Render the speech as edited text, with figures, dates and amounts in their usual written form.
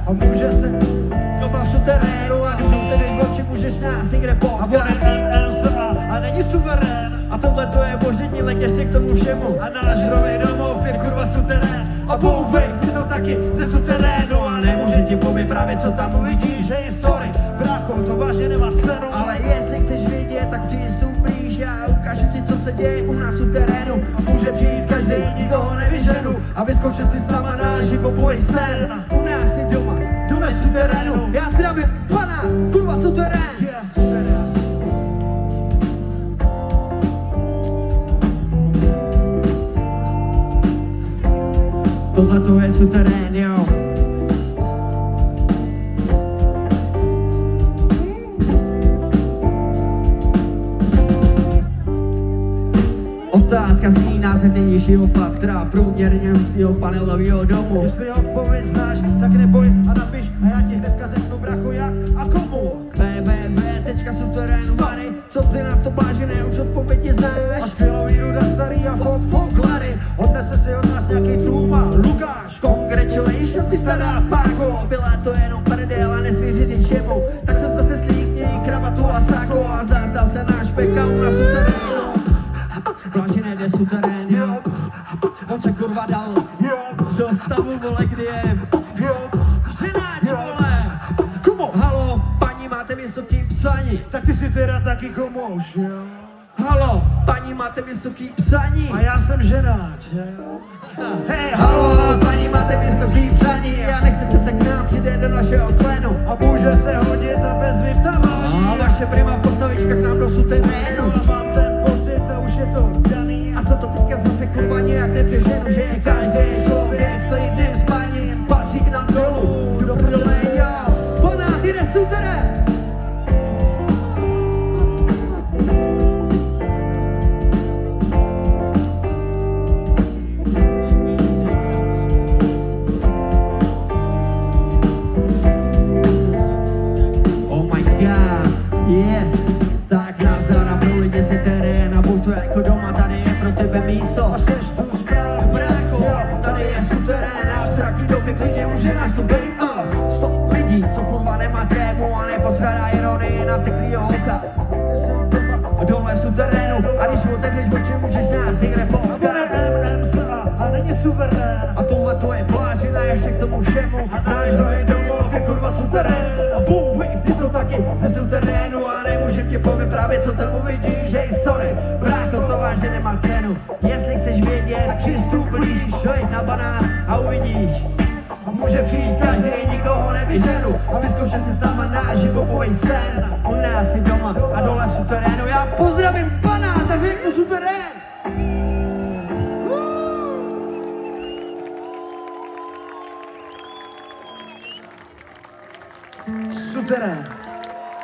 a může se Doma v suterénu a když otevřeš oči, můžeš nás někde a potkat. on je MSA a není suverén. A tohle to je božednílek ještě k tomu všemu. A náš rovej domov je kurva suterén. A bouvej, ty jsou taky ze suterénu. A nemůže ti povyprávět, co tam uvidíš. Hej, sorry, brácho, to vážně nemá cenu. Ale jestli chceš vědět, tak přistup blíž a ukážu ti, co se děje u nás v terénu. Může přijít každý, nikoho nevyženu a vyzkoušet si sama náš hipopový sen. U nás si doma v terénu. Já zdravím pana, kurva suterén. Yes, suterén. Tohle to je suterén, jo. Otázka zní název nejnižšího patra průměrně růstního panelového domu. Jestli odpověď znáš, tak neboj a napiš a já ti hnedka řeknu, bracho, jak a komu. www.suterénu.bany. Co ty na to blážené, už odpovědi A znáš. skvělový Ruda starý a folklary. Odnese si od nás nějaký trůma, Lukáš. Congratulations, ty stará páko. Byla to jenom prdel a nesvěřit ničemu. Tak se zase slíkněj kravatu a sáko a zazdal se náš pekal na suterénu. Blážené jde suterén, jo. On se kurva dal do stavu, vole, kdy je ženáč, vole. Komu? Halo, paní, máte vysoký psaní. Tak ty si teda taky komouš, jo? Halo, paní, máte vysoký psaní. A já jsem ženáč, jo? Hej, Halo, paní, máte vysoký psaní. Já nechcete se k nám přijde do našeho klenu. a může se hodit a bez vyptávání. A vaše prima postavička k nám do suterénu. A mám ten pocit a už je to daný. A se to teďka zase kurva nějak nepřeženu, že každý člověk s klidným spaním patří k nám dolů. Do prdele, jo. Pana, ty jde suterén. Oh my god, yes. Tak nazdar a pro lidi si terén a buď to jako doma, tady je pro tebe místo. A seš tu správně, Brácho, tady je suterén a v ztratí době klidně může nás tu být. Stop lidí, co kurva nemá trému a nepostradá ironii na teklýho oka. A dole v suterénu a když otevřeš oči, můžeš nás někde a on potkat. je MSA a není suverén. A tohle to je blážina ještě k tomu všemu. Náš druhý domov je kurva suterén. A boom, ty jsou taky ze suterénu a nemůžem ti povyprávět, co tam uvidíš. Hej, sorry, brácho, to vážně nemá cenu. Jestli chceš vědět, tak přistup blíž, dojď na banán a uvidíš. A může přijít každý, nikoho nevyženu a vyzkoušet si s náma náš hipopový sen. U nás si doma a dole v suterénu. Já pozdravím pana, tak řeknu suterén. Suterén.